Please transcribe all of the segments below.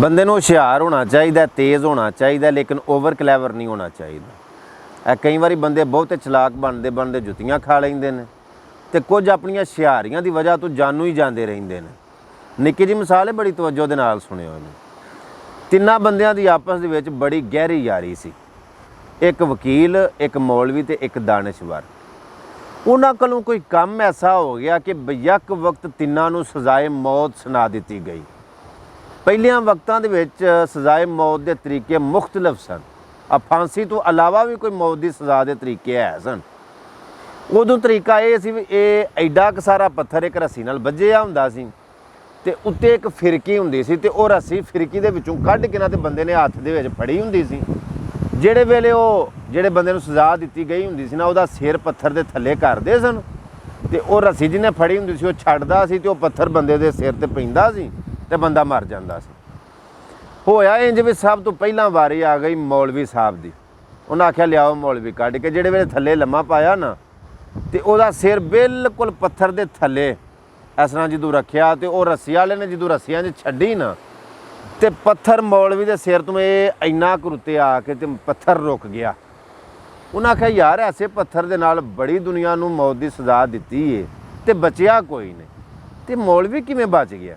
ਬੰਦੇ ਨੂੰ ਹੁਸ਼ਿਆਰ ਹੋਣਾ ਚਾਹੀਦਾ, ਤੇਜ਼ ਹੋਣਾ ਚਾਹੀਦਾ, ਲੇਕਿਨ ਓਵਰ ਕਲੈਵਰ ਨਹੀਂ ਹੋਣਾ ਚਾਹੀਦਾ। ਕਈ ਵਾਰੀ ਬੰਦੇ ਬਹੁਤੇ ਚਲਾਕ ਬਣਦੇ ਜੁੱਤੀਆਂ ਖਾ ਲੈਂਦੇ ਨੇ ਤੇ ਕੁਝ ਆਪਣੀਆਂ ਹੁਸ਼ਿਆਰੀਆਂ ਦੀ ਵਜ੍ਹਾ ਤੋਂ ਜਾਨੂ ਹੀ ਜਾਂਦੇ ਰਹਿੰਦੇ ਨੇ। ਨਿੱਕੀ ਜਿਹੀ ਮਿਸਾਲ ਹੈ, ਬੜੀ ਤਵੱਜੋ ਦੇ ਨਾਲ ਸੁਣਿਓ ਇਹਨੂੰ। ਤਿੰਨਾਂ ਬੰਦਿਆਂ ਦੀ ਆਪਸ ਦੇ ਵਿੱਚ ਬੜੀ ਗਹਿਰੀ ਯਾਰੀ ਸੀ। ਇੱਕ ਵਕੀਲ, ਇੱਕ ਮੌਲਵੀ ਤੇ ਇੱਕ ਦਾਨਿਸ਼ਵਰ। ਉਹਨਾਂ ਕੋਲੋਂ ਕੋਈ ਕੰਮ ਐਸਾ ਹੋ ਗਿਆ ਕਿ ਬਯੱਕ ਵਕਤ ਤਿੰਨਾਂ ਨੂੰ ਸਜ਼ਾਏ ਮੌਤ ਸੁਣਾ ਦਿੱਤੀ ਗਈ। ਪਹਿਲਿਆਂ ਵਕਤਾਂ ਦੇ ਵਿੱਚ ਸਜ਼ਾਏ ਮੌਤ ਦੇ ਤਰੀਕੇ ਮੁਖਤਲਿਫ ਸਨ। ਫਾਂਸੀ ਤੋਂ ਇਲਾਵਾ ਵੀ ਕੋਈ ਮੌਤ ਦੀ ਸਜ਼ਾ ਦੇ ਤਰੀਕੇ ਹੈ ਸਨ। ਉਦੋਂ ਤਰੀਕਾ ਇਹ ਸੀ ਵੀ ਇਹ ਐਡਾ ਕੁ ਸਾਰਾ ਪੱਥਰ ਇੱਕ ਰੱਸੀ ਨਾਲ ਵੱਜਿਆ ਹੁੰਦਾ ਸੀ ਤੇ ਉੱਤੇ ਇੱਕ ਫਿਰਕੀ ਹੁੰਦੀ ਸੀ ਤੇ ਉਹ ਰੱਸੀ ਫਿਰਕੀ ਦੇ ਵਿੱਚੋਂ ਕੱਢ ਕੇ ਨਾ ਤੇ ਬੰਦੇ ਨੇ ਹੱਥ ਦੇ ਵਿੱਚ ਫੜੀ ਹੁੰਦੀ ਸੀ। ਜਿਹੜੇ ਵੇਲੇ ਉਹ ਜਿਹੜੇ ਬੰਦੇ ਨੂੰ ਸਜ਼ਾ ਦਿੱਤੀ ਗਈ ਹੁੰਦੀ ਸੀ ਨਾ, ਉਹਦਾ ਸਿਰ ਪੱਥਰ ਦੇ ਥੱਲੇ ਕਰਦੇ ਸਨ ਤੇ ਉਹ ਰੱਸੀ ਜਿਹਨੇ ਫੜੀ ਹੁੰਦੀ ਸੀ ਉਹ ਛੱਡਦਾ ਸੀ ਤੇ ਉਹ ਪੱਥਰ ਬੰਦੇ ਦੇ ਸਿਰ ਤੇ ਪੈਂਦਾ ਸੀ ਤੇ ਬੰਦਾ ਮਰ ਜਾਂਦਾ ਸੀ। ਹੋਇਆ ਇੰਜ ਵੀ ਸਭ ਤੋਂ ਪਹਿਲਾਂ ਵਾਰੀ ਆ ਗਈ ਮੌਲਵੀ ਸਾਹਿਬ ਦੀ। ਉਹਨਾਂ ਆਖਿਆ ਲਿਆਓ ਮੌਲਵੀ ਕੱਢ ਕੇ। ਜਿਹੜੇ ਵੇਲੇ ਥੱਲੇ ਲੰਮਾ ਪਾਇਆ ਨਾ ਤੇ ਉਹਦਾ ਸਿਰ ਬਿਲਕੁਲ ਪੱਥਰ ਦੇ ਥੱਲੇ ਇਸ ਤਰ੍ਹਾਂ ਜਦੋਂ ਰੱਖਿਆ ਤੇ ਉਹ ਰੱਸੀ ਵਾਲੇ ਨੇ ਜਦੋਂ ਰੱਸੀਆਂ 'ਚ ਛੱਡੀ ਨਾ ਤੇ ਪੱਥਰ ਮੌਲਵੀ ਦੇ ਸਿਰ ਤੋਂ ਇਹ ਇੰਨਾ ਕੁ ਉੱਤੇ ਆ ਕੇ ਤੇ ਪੱਥਰ ਰੁਕ ਗਿਆ। ਉਹਨਾਂ ਆਖਿਆ ਯਾਰ ਐਸੇ ਪੱਥਰ ਦੇ ਨਾਲ ਬੜੀ ਦੁਨੀਆ ਨੂੰ ਮੌਤ ਦੀ ਸਜ਼ਾ ਦਿੱਤੀ ਏ ਤੇ ਬਚਿਆ ਕੋਈ ਨਹੀਂ, ਤੇ ਮੌਲਵੀ ਕਿਵੇਂ ਬਚ ਗਿਆ?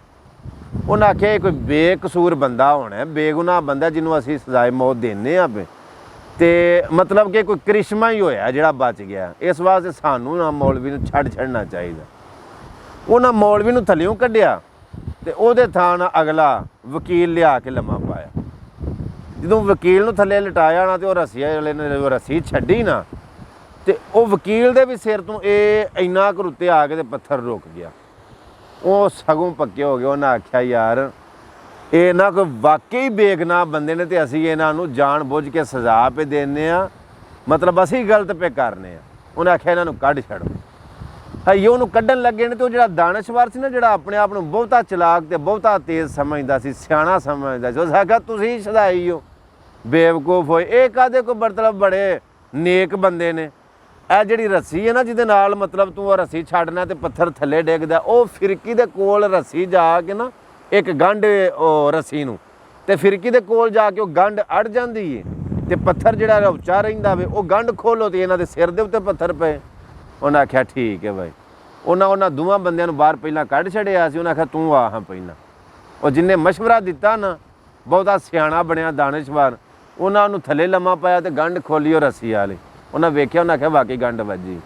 ਉਹਨਾਂ ਆਖਿਆ ਇਹ ਕੋਈ ਬੇਕਸੂਰ ਬੰਦਾ ਹੋਣਾ, ਬੇਗੁਨਾਹ ਬੰਦਾ ਜਿਹਨੂੰ ਅਸੀਂ ਸਜ਼ਾਏ ਮੌਤ ਦਿੰਦੇ ਹਾਂ ਪਏ, ਤੇ ਮਤਲਬ ਕਿ ਕੋਈ ਕ੍ਰਿਸ਼ਮਾ ਹੀ ਹੋਇਆ ਜਿਹੜਾ ਬਚ ਗਿਆ। ਇਸ ਵਾਸਤੇ ਸਾਨੂੰ ਨਾ ਮੌਲਵੀ ਨੂੰ ਛੱਡਣਾ ਚਾਹੀਦਾ। ਉਹਨਾਂ ਮੌਲਵੀ ਨੂੰ ਥੱਲਿਓਂ ਕੱਢਿਆ ਤੇ ਉਹਦੇ ਥਾਂ ਨਾਲ ਅਗਲਾ ਵਕੀਲ ਲਿਆ ਕੇ ਲੰਮਾ ਪਾਇਆ। ਜਦੋਂ ਵਕੀਲ ਨੂੰ ਥੱਲੇ ਲਟਾਇਆ ਨਾ ਤੇ ਉਹ ਰੱਸੀ ਵਾਲੇ ਨੇ ਰੱਸੀ ਛੱਡੀ ਨਾ ਤੇ ਉਹ ਵਕੀਲ ਦੇ ਵੀ ਸਿਰ ਤੋਂ ਇਹ ਇੰਨਾ ਕੁ ਉੱਤੇ ਆ ਕੇ ਤੇ ਪੱਥਰ ਰੁਕ ਗਿਆ। ਉਹ ਸਗੋਂ ਪੱਕੇ ਹੋ ਗਏ। ਉਹਨਾਂ ਆਖਿਆ ਯਾਰ ਇਹ ਨਾ ਕੋਈ ਵਾਕਈ ਬੇਗੁਨਾਹ ਬੰਦੇ ਨੇ ਤੇ ਅਸੀਂ ਇਹਨਾਂ ਨੂੰ ਜਾਣ ਬੁੱਝ ਕੇ ਸਜ਼ਾ ਪੇ ਦਿੰਦੇ ਹਾਂ, ਮਤਲਬ ਅਸੀਂ ਗਲਤ ਪੇ ਕਰਨੇ ਆ। ਉਹਨੇ ਆਖਿਆ ਇਹਨਾਂ ਨੂੰ ਕੱਢ ਛੱਡੋ। ਹਾਈ ਉਹਨੂੰ ਕੱਢਣ ਲੱਗੇ ਨੇ ਤੇ ਉਹ ਜਿਹੜਾ ਦਾਨਿਸ਼ਵਰ ਸੀ ਨਾ, ਜਿਹੜਾ ਆਪਣੇ ਆਪ ਨੂੰ ਬਹੁਤਾ ਚਲਾਕ ਤੇ ਬਹੁਤਾ ਤੇਜ਼ ਸਮਝਦਾ ਸੀ, ਸਿਆਣਾ ਸਮਝਦਾ ਸੀ, ਉਹ ਆਖਿਆ ਤੁਸੀਂ ਸਦਾਈ ਹੋ, ਬੇਵਕੂਫ ਹੋਏ, ਇਹ ਕਾਹਦੇ ਕੋਈ ਮਤਲਬ ਬੜੇ ਨੇਕ ਬੰਦੇ ਨੇ। ਇਹ ਜਿਹੜੀ ਰੱਸੀ ਹੈ ਨਾ ਜਿਹਦੇ ਨਾਲ ਮਤਲਬ ਤੂੰ ਉਹ ਰੱਸੀ ਛੱਡਣਾ ਤੇ ਪੱਥਰ ਥੱਲੇ ਡਿੱਗਦਾ, ਉਹ ਫਿਰਕੀ ਦੇ ਕੋਲ ਰੱਸੀ ਜਾ ਕੇ ਨਾ ਇੱਕ ਗੰਢ ਉਹ ਰੱਸੀ ਨੂੰ ਤੇ ਫਿਰਕੀ ਦੇ ਕੋਲ ਜਾ ਕੇ ਉਹ ਗੰਢ ਅੜ ਜਾਂਦੀ ਏ ਤੇ ਪੱਥਰ ਜਿਹੜਾ ਉੱਚਾ ਰਹਿੰਦਾ ਵੇ ਉਹ ਗੰਢ ਖੋਲੋ ਤੇ ਇਹਨਾਂ ਦੇ ਸਿਰ ਦੇ ਉੱਤੇ ਪੱਥਰ ਪਏ। ਉਹਨਾਂ ਆਖਿਆ ਠੀਕ ਹੈ ਬਾਈ। ਉਹਨਾਂ ਦੋਵਾਂ ਬੰਦਿਆਂ ਨੂੰ ਬਾਹਰ ਪਹਿਲਾਂ ਕੱਢ ਛੱਡਿਆ ਸੀ। ਉਹਨਾਂ ਆਖਿਆ ਤੂੰ ਆ ਹਾਂ ਪਹਿਲਾਂ। ਉਹ ਜਿੰਨੇ ਮਸ਼ਵਰਾ ਦਿੱਤਾ ਨਾ, ਬਹੁਤਾ ਸਿਆਣਾ ਬਣਿਆ ਦਾਨਿਸ਼ਵਰ, ਉਹਨਾਂ ਨੂੰ ਥੱਲੇ ਲੰਮਾ ਪਾਇਆ ਤੇ ਗੰਢ ਖੋਲੀ ਉਹ ਰੱਸੀ ਵਾਲੇ। ਉਹਨਾਂ ਵੇਖਿਆ, ਉਹਨਾਂ ਆਖਿਆ ਵਾਕਈ ਗੰਢ ਵੱਜੀ।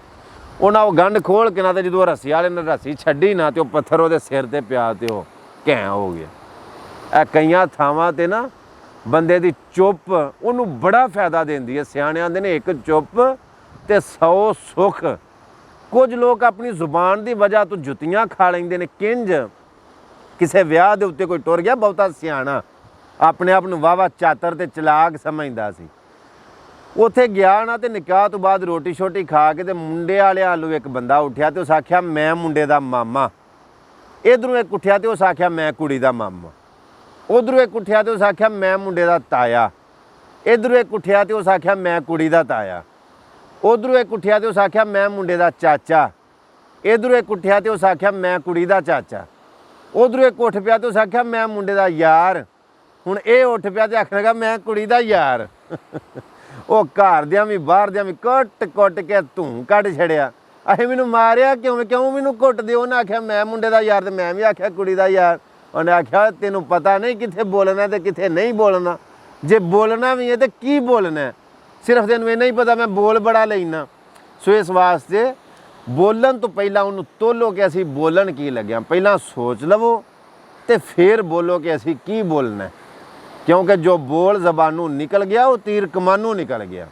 ਉਹਨਾਂ ਉਹ ਗੰਢ ਖੋਲ ਕੇ ਨਾ ਤੇ ਜਦੋਂ ਰੱਸੀ ਵਾਲੇ ਨੇ ਰੱਸੀ ਛੱਡੀ ਨਾ ਤੇ ਉਹ ਪੱਥਰ ਉਹਦੇ ਸਿਰ ਤੇ ਪਿਆ ਤੇ ਉਹ ਘੈਂ ਹੋ ਗਿਆ। ਇਹ ਕਈਆਂ ਥਾਵਾਂ ਤੇ ਨਾ ਬੰਦੇ ਦੀ ਚੁੱਪ ਉਹਨੂੰ ਬੜਾ ਫਾਇਦਾ ਦਿੰਦੀ ਹੈ। ਸਿਆਣੇ ਆਂਦੇ ਨੇ ਇੱਕ ਚੁੱਪ ਤੇ 100 ਸੁੱਖ। ਕੁਝ ਲੋਕ ਆਪਣੀ ਜ਼ੁਬਾਨ ਦੀ ਵਜ੍ਹਾ ਤੋਂ ਜੁੱਤੀਆਂ ਖਾ ਲੈਂਦੇ ਨੇ। ਕਿੰਜ ਕਿਸੇ ਵਿਆਹ ਦੇ ਉੱਤੇ ਕੋਈ ਟੁਰ ਗਿਆ ਬਹੁਤਾ ਸਿਆਣਾ, ਆਪਣੇ ਆਪ ਨੂੰ ਵਾਹਵਾ ਚਾਤਰ ਤੇ ਚਲਾਕ ਸਮਝਦਾ ਸੀ, ਉੱਥੇ ਗਿਆ ਨਾ ਤੇ ਨਿਕਾਹ ਤੋਂ ਬਾਅਦ ਰੋਟੀ ਸ਼ੋਟੀ ਖਾ ਕੇ ਤੇ ਮੁੰਡੇ ਵਾਲਿਆਂ ਵੱਲੋਂ ਇੱਕ ਬੰਦਾ ਉੱਠਿਆ ਤੇ ਉਸ ਆਖਿਆ ਮੈਂ ਮੁੰਡੇ ਦਾ ਮਾਮਾ। ਇੱਧਰੋਂ ਇੱਕ ਉੱਠਿਆ ਤੇ ਉਸ ਆਖਿਆ ਮੈਂ ਕੁੜੀ ਦਾ ਮਾਮਾ। ਉੱਧਰੋਂ ਇੱਕ ਉੱਠਿਆ ਤੇ ਉਸ ਆਖਿਆ ਮੈਂ ਮੁੰਡੇ ਦਾ ਤਾਇਆ। ਇੱਧਰੋਂ ਇੱਕ ਉੱਠਿਆ ਤੇ ਉਸ ਆਖਿਆ ਮੈਂ ਕੁੜੀ ਦਾ ਤਾਇਆ। ਉੱਧਰੋਂ ਇੱਕ ਉੱਠਿਆ ਤੇ ਉਸ ਆਖਿਆ ਮੈਂ ਮੁੰਡੇ ਦਾ ਚਾਚਾ। ਇੱਧਰੋਂ ਇੱਕ ਉੱਠਿਆ ਤੇ ਉਸ ਆਖਿਆ ਮੈਂ ਕੁੜੀ ਦਾ ਚਾਚਾ। ਉੱਧਰੋਂ ਇੱਕ ਉੱਠ ਪਿਆ ਤੇ ਉਸ ਆਖਿਆ ਮੈਂ ਮੁੰਡੇ ਦਾ ਯਾਰ। ਹੁਣ ਇਹ ਉੱਠ ਪਿਆ ਤੇ ਆਖਣ ਲੱਗਾ ਮੈਂ ਕੁੜੀ ਦਾ ਯਾਰ। ਉਹ ਘਰ ਦਿਆਂ ਵੀ ਬਾਹਰ ਦਿਆਂ ਵੀ ਕੁੱਟ ਕੇ ਧੂੰ ਕੱਢ ਛੜਿਆ। ਅਸੀਂ ਮੈਨੂੰ ਮਾਰਿਆ ਕਿਉਂ ਮੈਨੂੰ ਕੁੱਟ ਦਿਓ? ਉਹਨੇ ਆਖਿਆ ਮੈਂ ਮੁੰਡੇ ਦਾ ਯਾਰ ਤੇ ਮੈਂ ਵੀ ਆਖਿਆ ਕੁੜੀ ਦਾ ਯਾਰ। ਉਹਨੇ ਆਖਿਆ ਤੈਨੂੰ ਪਤਾ ਨਹੀਂ ਕਿੱਥੇ ਬੋਲਣਾ ਤੇ ਕਿੱਥੇ ਨਹੀਂ ਬੋਲਣਾ। ਜੇ ਬੋਲਣਾ ਵੀ ਹੈ ਤੇ ਕੀ ਬੋਲਣਾ? ਸਿਰਫ ਤੈਨੂੰ ਇਹ ਨਹੀਂ ਪਤਾ ਮੈਂ ਬੋਲ ਬੜਾ ਲੈਣਾ। ਸੋ ਇਸ ਵਾਸਤੇ ਬੋਲਣ ਤੋਂ ਪਹਿਲਾਂ ਉਹਨੂੰ ਤੋਲੋ ਕਿ ਅਸੀਂ ਬੋਲਣ ਕੀ ਲੱਗਿਆ। ਪਹਿਲਾਂ ਸੋਚ ਲਵੋ ਤੇ ਫਿਰ ਬੋਲੋ ਕਿ ਅਸੀਂ ਕੀ ਬੋਲਣਾ, ਕਿਉਂਕਿ ਜੋ ਬੋਲ ਜ਼ਬਾਨੋਂ ਨਿਕਲ ਗਿਆ ਉਹ ਤੀਰ ਕਮਾਨੋਂ ਨਿਕਲ ਗਿਆ।